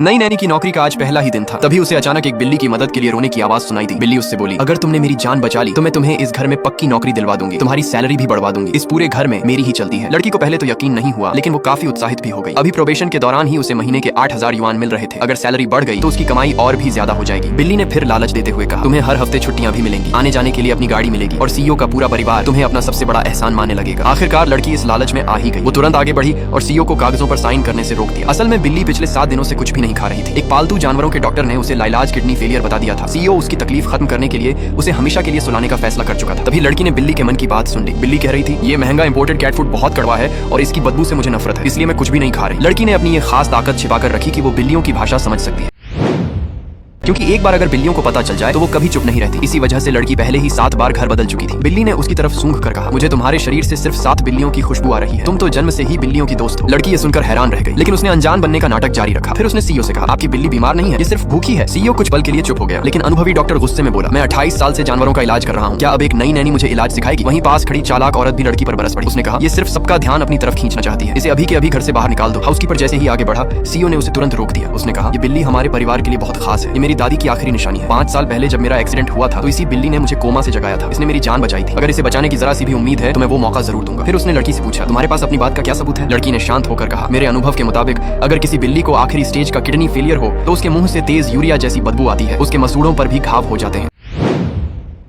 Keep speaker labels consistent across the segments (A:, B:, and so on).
A: नई नैनी की नौकरी का आज पहला ही दिन था। तभी उसे अचानक एक बिल्ली की मदद के लिए रोने की आवाज सुनाई दी। बिल्ली उससे बोली, अगर तुमने मेरी जान बचा ली तो मैं तुम्हें इस घर में पक्की नौकरी दिलवा दूंगी, तुम्हारी सैलरी भी बढ़वा दूंगी, इस पूरे घर में मेरी ही चलती है। लड़की को पहले तो यकीन नहीं हुआ, लेकिन वो काफी उत्साहित भी हो गई। अभी प्रोबेशन के दौरान ही उसे महीने के 8,000 युआन मिल रहे थे। अगर सैलरी बढ़ गई तो उसकी कमाई और भी ज्यादा हो जाएगी। बिल्ली ने फिर लालच देते हुए कहा, तुम्हें हर हफ्ते छुट्टियां भी मिलेंगी, आने जाने के लिए अपनी गाड़ी मिलेगी और सीईओ का पूरा परिवार तुम्हें अपना सबसे बड़ा एहसान मानने लगेगा। आखिरकार लड़की इस लालच में आ ही गई। वो तुरंत आगे बढ़ी और सीईओ को कागजों पर साइन करने से रोक दिया। असल में बिल्ली पिछले 7 दिनों से कुछ भी नहीं खा रही थी। एक पालतू जानवरों के डॉक्टर ने उसे लाइलाज किडनी फेलियर बता दिया था। सीईओ उसकी तकलीफ खत्म करने के लिए उसे हमेशा के लिए सुलाने का फैसला कर चुका था। तभी लड़की ने बिल्ली के मन की बात सुन ली। बिल्ली कह रही थी, ये महंगा इंपोर्टेड कैट फूड बहुत कड़वा है और इसकी बदबू से मुझे नफरत है, इसलिए मैं कुछ भी नहीं खा रही। लड़की ने अपनी ये खास ताकत छिपाकर रखी कि वो बिल्लियों की भाषा समझ सकती है, क्योंकि एक बार अगर बिल्लियों को पता चल जाए तो वो कभी चुप नहीं रहती। इसी वजह से लड़की पहले ही 7 बार घर बदल चुकी थी। बिल्ली ने उसकी तरफ सूंघ कर कहा, मुझे तुम्हारे शरीर से सिर्फ 7 बिल्लियों की खुशबू आ रही है, तुम तो जन्म से ही बिल्लियों की दोस्त हो। लड़की ये सुनकर हैरान रह गई, लेकिन उसने अनजान बनने का नाटक जारी रखा। फिर उसने सीईओ से कहा, आपकी बिल्ली बीमार नहीं है, ये सिर्फ भूखी है। सीईओ कुछ पल के लिए चुप हो गया, लेकिन अनुभवी डॉक्टर गुस्से में बोला, मैं 28 साल से जानवरों का इलाज कर रहा हूँ, क्या अब एक नई नैनी मुझे इलाज सिखाएगी? वहीं पास खड़ी चालाक औरत भी लड़की पर बरस पड़ी। उसने कहा, ये सिर्फ सबका ध्यान अपनी तरफ खींचना चाहती है, इसे अभी के अभी घर से बाहर निकाल दो। हाउसकीपर जैसे ही आगे बढ़ा, सीईओ ने उसे तुरंत रोक दिया। उसने कहा, ये बिल्ली हमारे परिवार के लिए बहुत खास है, ये मेरी दादी की आखिरी निशानी है। 5 साल पहले जब मेरा एक्सीडेंट हुआ था तो इसी बिल्ली ने मुझे कोमा से जगाया था, इसने मेरी जान बचाई थी। अगर इसे बचाने की जरा सी भी उम्मीद है तो मैं वो मौका जरूर दूंगा। फिर उसने लड़की से पूछा, तुम्हारे पास अपनी बात का क्या सबूत है? लड़की ने शांत होकर कहा, मेरे अनुभव के मुताबिक अगर किसी बिल्ली को आखिरी स्टेज का किडनी फेलियर हो तो उसके मुंह से तेज यूरिया जैसी बदबू आती है, उसके मसूड़ों पर भी घाव हो जाते हैं।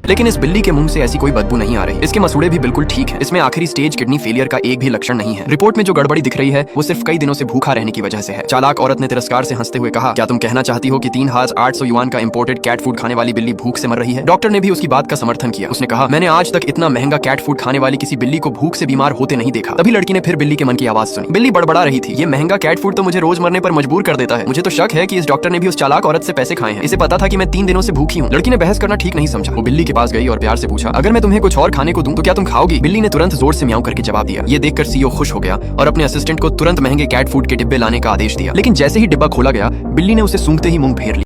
A: लेकिन इस बिल्ली के मुंह से ऐसी कोई बदबू नहीं आ रही, इसके मसूड़े भी बिल्कुल ठीक है, इसमें आखिरी स्टेज किडनी फेलियर का एक भी लक्षण नहीं है। रिपोर्ट में जो गड़बड़ी दिख रही है वो सिर्फ कई दिनों से भूखा रहने की वजह से है। चालाक औरत ने तिरस्कार से हंसते हुए कहा, क्या तुम कहना चाहती हो कि 3,800 युआन का इंपोर्टेड कैट फूड खाने वाली बिल्ली भूख से मर रही है? डॉक्टर ने भी उसकी बात का समर्थन किया। उसने कहा, मैंने आज तक इतना महंगा कैट फूड खाने वाली किसी बिल्ली को भूख से बीमार होते नहीं देखा। तभी लड़की ने फिर बिल्ली के मन की आवाज सुनी। बिल्ली बड़बड़ा रही थी, ये महंगा कैट फूड तो मुझे रोज मरने पर मजबूर कर देता है। मुझे तो शक है कि इस डॉक्टर ने भी उस चालाक औरत से पैसे खाए हैं, इसे पता था कि मैं 3 दिनों से भूखी हूँ। लड़की ने बहस करना ठीक नहीं समझा। वो बिल्ली के पास गई और प्यार से पूछा, अगर मैं तुम्हें कुछ और खाने को दूं तो क्या तुम खाओगी? बिल्ली ने तुरंत जोर से म्याऊं करके जवाब दिया। ये देखकर सीईओ खुश हो गया और अपने असिस्टेंट को तुरंत महंगे कैट फूड के डिब्बे लाने का आदेश दिया। लेकिन जैसे ही डिब्बा खोला गया, बिल्ली ने उसे सूंघते ही मुंह फेर लिया।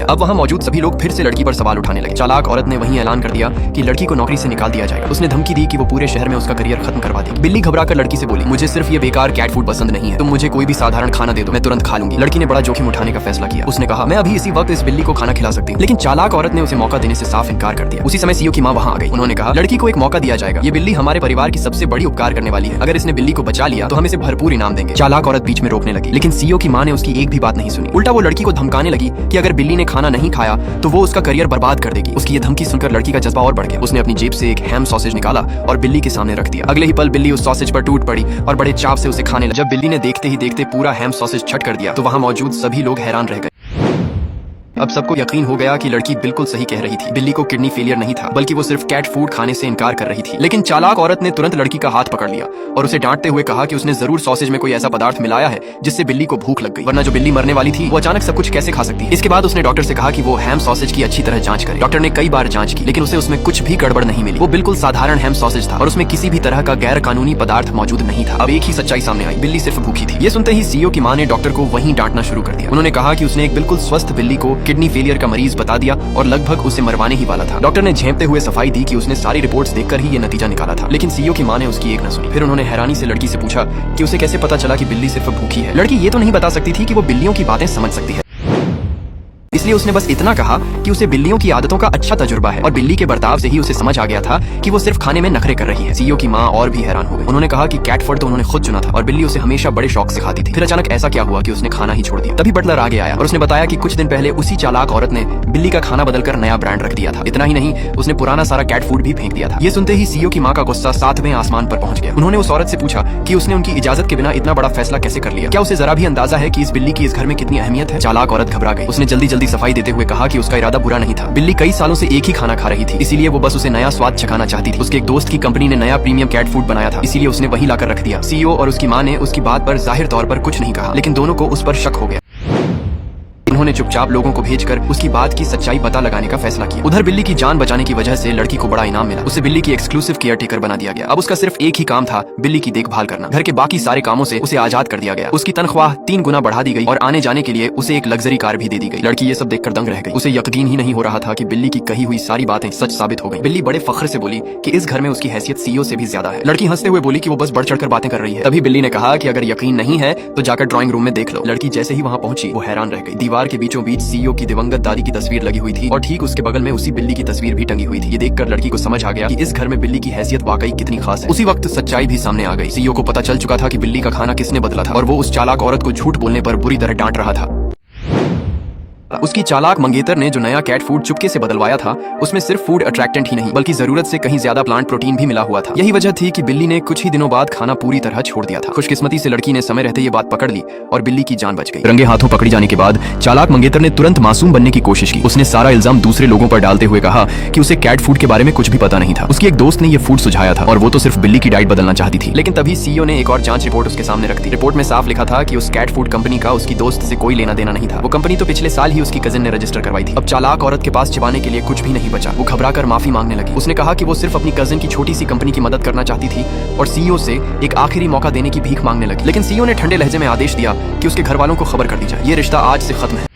A: अब वहां मौजूद सभी लोग फिर से लड़की पर सवाल उठाने लगे। चालाक औरत ने वहीं ऐलान कर दिया कि लड़की को नौकरी से निकाल दिया जाएगा। उसने धमकी दी कि वो पूरे शहर में उसका करियर खत्म करवा देगी। बिल्ली घबराकर लड़की से बोली, मुझे सिर्फ ये बेकार कैट फूड पसंद नहीं है, तुम मुझे कोई भी साधारण खाना दे दो, मैं तुरंत खा लूंगी। लड़की ने बड़ा जोखिम उठाने का फैसला किया। उसने कहा, मैं अभी इसी वक्त इस बिल्ली को खाना खिला सकती हूँ। लेकिन चालाक औरत ने उसे मौका देने से साफ इनकार कर दिया। उसी समय सीईओ की माँ वहां आ गई। उन्होंने कहा, लड़की को एक मौका दिया जाएगा, ये बिल्ली हमारे परिवार की सबसे बड़ी उपकार करने वाली है, अगर इसने बिल्ली को बचा लिया तो हम इसे भरपूर इनाम देंगे। चालाक औरत बीच में रोकने लगी, लेकिन सीईओ की माँ ने उसकी एक भी बात नहीं सुनी। उल्टा वो लड़की को धमकाने लगी कि अगर बिल्ली ने खाना नहीं खाया तो वो उसका करियर बर्बाद कर देगी। उसकी ये धमकी सुनकर लड़की का जज्बा और बढ़ गया। उसने अपनी जेब से एक हैम सॉसेज निकाला और बिल्ली के सामने रख दिया। अगले ही पल बिल्ली उस सॉसेज पर टूट पड़ी और बड़े चाव से उसे खाने लगी। जब बिल्ली ने देखते ही देखते पूरा हैम सॉसेज छट कर दिया तो वहां मौजूद सभी लोग हैरान रह गए। अब सबको यकीन हो गया कि लड़की बिल्कुल सही कह रही थी। बिल्ली को किडनी फेलियर नहीं था, बल्कि वो सिर्फ कैट फूड खाने से इनकार कर रही थी। लेकिन चालाक औरत ने तुरंत लड़की का हाथ पकड़ लिया और उसे डांटते हुए कहा कि उसने जरूर सॉसेज में कोई ऐसा पदार्थ मिलाया है जिससे बिल्ली को भूख लग गई, वरना जो बिल्ली मरने वाली थी वो अचानक सब कुछ कैसे खा सकती है। इसके बाद उसने डॉक्टर से कहा कि वो हैम सॉसेज की अच्छी तरह जांच करे। डॉक्टर ने कई बार जांच की, लेकिन उसे उसमें कुछ भी गड़बड़ नहीं मिली। वो बिल्कुल साधारण हैम सॉसेज था और उसमें किसी भी तरह का गैर कानूनी पदार्थ मौजूद नहीं था। अब एक ही सच्चाई सामने आई, बिल्ली सिर्फ भूखी थी। ये सुनते ही सीईओ की माँ ने डॉक्टर को वहीं डांटना शुरू कर दिया। उन्होंने कहा कि उसने एक बिल्कुल स्वस्थ बिल्ली को किडनी फेलियर का बता दिया और लगभग उसे मरवाने ही वाला था। डॉक्टर ने झेपते हुए सफाई दी कि उसने सारी रिपोर्ट्स देखकर ही ये नतीजा निकाला था। लेकिन सीईओ की मां ने उसकी एक न सुनी। फिर उन्होंने हैरानी से लड़की से पूछा कि उसे कैसे पता चला कि बिल्ली सिर्फ भूखी है। लड़की ये तो नहीं बता सकती थी कि वो बिल्लियों की बातें समझ सकती है, इसलिए उसने बस इतना कहा कि उसे बिल्लियों की आदतों का अच्छा तजुर्बा है और बिल्ली के बर्ताव से ही उसे समझ आ गया था कि वो सिर्फ खाने में नखरे कर रही है। सीईओ की माँ और भी हैरान हो गई। उन्होंने कहा कि कैट फूड तो उन्होंने खुद चुना था और बिल्ली उसे हमेशा बड़े शौक से खाती थी। फिर अचानक ऐसा क्या हुआ कि उसने खाना ही छोड़ दिया? तभी बटलर आगे आया और उसने बताया कि कुछ दिन पहले उसी चालाक औरत ने बिल्ली का खाना बदलकर नया ब्रांड रख दिया था। इतना ही नहीं, उसने पुराना सारा कैट फूड भी फेंक दिया था। ये सुनते ही सीईओ की माँ का गुस्सा 7वें आसमान पर पहुंच गया। उन्होंने उस औरत से पूछा कि उसने उनकी इजाजत के बिना इतना बड़ा फैसला कैसे कर लिया? क्या उसे जरा भी अंदाजा है कि इस बिल्ली की इस घर में कितनी अहमियत है? चालाक औरत घबरा गई। उसने जल्दी जल्दी सफाई देते हुए कहा कि उसका इरादा बुरा नहीं था। बिल्ली कई सालों से एक ही खाना खा रही थी, इसीलिए वो बस उसे नया स्वाद चखाना चाहती थी। उसके एक दोस्त की कंपनी ने नया प्रीमियम कैट फूड बनाया था, इसीलिए उसने वही लाकर रख दिया। सीईओ और उसकी माँ ने उसकी बात पर जाहिर तौर पर कुछ नहीं कहा, लेकिन दोनों को उस पर शक हो गया। उन्होंने चुपचाप लोगों को भेजकर उसकी बात की सच्चाई पता लगाने का फैसला किया। उधर बिल्ली की जान बचाने की वजह से लड़की को बड़ा इनाम मिला। उसे बिल्ली की एक्सक्लूसिव केयर टेकर बना दिया गया। अब उसका सिर्फ एक ही काम था, बिल्ली की देखभाल करना। घर के बाकी सारे कामों से उसे आजाद कर दिया गया। उसकी तनख्वाह 3 गुना बढ़ा दी गई और आने जाने के लिए उसे एक लग्जरी कार भी दे दी गई। लड़की ये सब देखकर दंग रह गई। उसे यकीन ही नहीं हो रहा था कि बिल्ली की कही हुई सारी बातें सच साबित हो गई। बिल्ली बड़े फख्र से बोली कि इस घर में उसकी हैसियत सीईओ से भी ज्यादा है। लड़की हंसते हुए बोली कि वो बस बढ़ चढ़कर बातें कर रही है। तभी बिल्ली ने कहा कि अगर यकीन नहीं है तो जाकर ड्राइंग रूम में देख लो। लड़की जैसे ही वहां पहुंची वो हैरान रह गई। दीवार के बीचों बीच सीईओ की दिवंगत दादी की तस्वीर लगी हुई थी और ठीक उसके बगल में उसी बिल्ली की तस्वीर भी टंगी हुई थी। ये देखकर लड़की को समझ आ गया कि इस घर में बिल्ली की हैसियत वाकई कितनी खास है। उसी वक्त सच्चाई भी सामने आ गई। सीईओ को पता चल चुका था कि बिल्ली का खाना किसने बदला था और वो उस चालाक औरत को झूठ बोलने पर बुरी तरह डांट रहा था। उसकी चालाक मंगेतर ने जो नया कैट फूड चुपके से बदलवाया था उसमें सिर्फ फूड अट्रैक्टेंट ही नहीं बल्कि जरूरत से कहीं ज्यादा प्लांट प्रोटीन भी मिला हुआ था। यही वजह थी कि बिल्ली ने कुछ ही दिनों बाद खाना पूरी तरह छोड़ दिया था। खुशकिस्मती से लड़की ने समय रहते ये बात पकड़ ली और बिल्ली की जान बच गई। रंगे हाथों पकड़ी जाने के बाद चालाक मंगेतर ने तुरंत मासूम बनने की कोशिश की। उसने सारा इल्जाम दूसरे लोगों पर डालते हुए कहा कि उसे कैट फूड के बारे में कुछ भी पता नहीं था। उसकी एक दोस्त ने ये फूड सुझाया था और वो तो सिर्फ बिल्ली की डाइट बदलना चाहती थी। लेकिन तभी सीईओ ने एक और जांच रिपोर्ट उसके सामने रख दी। रिपोर्ट में साफ लिखा था कि उस कैट फूड कंपनी का उसकी दोस्त से कोई लेना देना नहीं था। वो कंपनी तो पिछले साल ही उसकी कजिन ने रजिस्टर करवाई थी। अब चालाक औरत के पास छिपाने के लिए कुछ भी नहीं बचा। वो घबराकर माफी मांगने लगी। उसने कहा कि वो सिर्फ अपनी कजिन की छोटी सी कंपनी की मदद करना चाहती थी और सीईओ से एक आखिरी मौका देने की भीख मांगने लगी। लेकिन सीईओ ने ठंडे लहजे में आदेश दिया कि उसके घर वालों को खबर कर दी जाए। ये रिश्ता आज से खत्म है।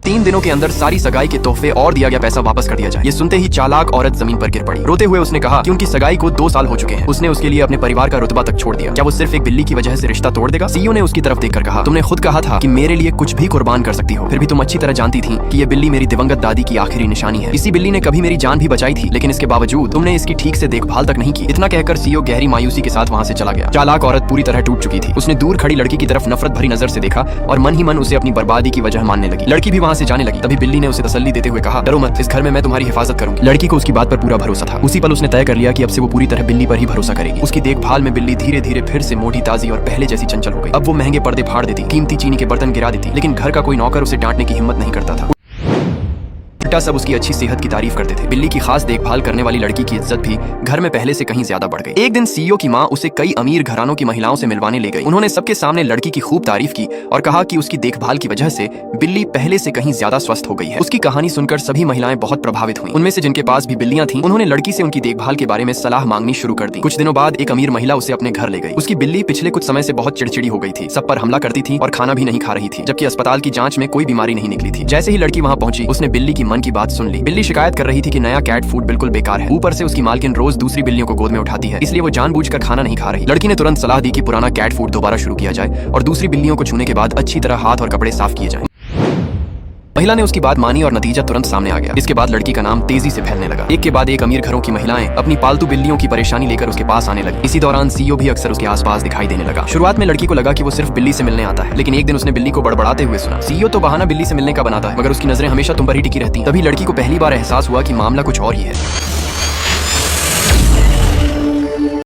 A: 3 दिनों के अंदर सारी सगाई के तोहफे और दिया गया पैसा वापस कर दिया जाए। ये सुनते ही चालाक औरत जमीन पर गिर पड़ी। रोते हुए उसने कहा कि उनकी सगाई को 2 साल हो चुके हैं। उसने उसके लिए अपने परिवार का रुतबा तक छोड़ दिया। क्या वो सिर्फ एक बिल्ली की वजह से रिश्ता तोड़ देगा? सीईओ ने उसकी तरफ देखकर कहा, तुमने खुद कहा था कि मेरे लिए कुछ भी कुर्बान कर सकती हो। फिर भी तुम अच्छी तरह जानती थी कि ये बिल्ली मेरी दिवंगत दादी की आखिरी निशानी है। इसी बिल्ली ने कभी मेरी जान भी बचाई थी, लेकिन इसके बावजूद तुमने इसकी ठीक से देखभाल तक नहीं की। इतना कहकर सीईओ गहरी मायूसी के साथ वहां से चला गया। चालाक औरत पूरी तरह टूट चुकी थी। उसने दूर खड़ी लड़की की तरफ नफरत भरी नजर से देखा और मन ही मन उसे अपनी बर्बादी की वजह मानने लगी। लड़की भी वहां से जाने लगी। तभी बिल्ली ने उसे तसल्ली देते हुए कहा, डरो मत, इस घर में मैं तुम्हारी हिफाजत करूंगी। लड़की को उसकी बात पर पूरा भरोसा था। उसी पल उसने तय कर लिया कि अब से वो पूरी तरह बिल्ली पर ही भरोसा करेगी। उसकी देखभाल में बिल्ली धीरे धीरे फिर से मोटी ताजी और पहले जैसी चंचल हो गई। अब वो महंगे पर्दे फाड़ देती, कीमती चीनी के बर्तन गिरा देती, लेकिन घर का कोई नौकर उसे डांटने की हिम्मत नहीं करता था। सब उसकी अच्छी सेहत की तारीफ करते थे। बिल्ली की खास देखभाल करने वाली लड़की की इज्जत भी घर में पहले से कहीं ज्यादा बढ़ गई। एक दिन सीईओ की माँ उसे कई अमीर घरानों की महिलाओं से मिलवाने ले गई। उन्होंने सबके सामने लड़की की खूब तारीफ की और कहा कि उसकी देखभाल की वजह से बिल्ली पहले से कहीं ज्यादा स्वस्थ हो गई है। उसकी कहानी सुनकर सभी महिलाएं बहुत प्रभावित हुई। उनमें से जिनके पास भी बिल्लियां थीं, उन्होंने लड़की से उनकी देखभाल के बारे में सलाह मांगनी शुरू कर दी। कुछ दिनों बाद एक अमीर महिला उसे अपने घर ले गई। उसकी बिल्ली पिछले कुछ समय से बहुत चिड़चिड़ी हो गई थी, सब पर हमला करती थी और खाना भी नहीं खा रही थी, जबकि अस्पताल की जांच में कोई बीमारी नहीं निकली थी। जैसे ही लड़की वहां पहुंची, उसने बिल्ली की मन की बात सुन ली। बिल्ली शिकायत कर रही थी कि नया कैट फूड बिल्कुल बेकार है। ऊपर से उसकी मालकिन रोज दूसरी बिल्लियों को गोद में उठाती है, इसलिए वो जानबूझकर खाना नहीं खा रही। लड़की ने तुरंत सलाह दी कि पुराना कैट फूड दोबारा शुरू किया जाए और दूसरी बिल्लियों को छूने के बाद अच्छी तरह हाथ और कपड़े साफ किए जाएं। महिला ने उसकी बात मानी और नतीजा तुरंत सामने आ गया। इसके बाद लड़की का नाम तेजी से फैलने लगा। एक के बाद एक अमीर घरों की महिलाएं अपनी पालतू बिल्लियों की परेशानी लेकर उसके पास आने लगी। इसी दौरान सीईओ भी अक्सर उसके आसपास दिखाई देने लगा। शुरुआत में लड़की को लगा कि वो सिर्फ बिल्ली से मिलने आता है, लेकिन एक दिन उसने बिल्ली को बड़बड़ाते हुए सुना। सीईओ तो बहाना बिल्ली से मिलने का बनाता है, मगर उसकी नजरें हमेशा तुम पर ही टिकी रहती। तभी लड़की को पहली बार एहसास हुआ कि मामला कुछ और ही है।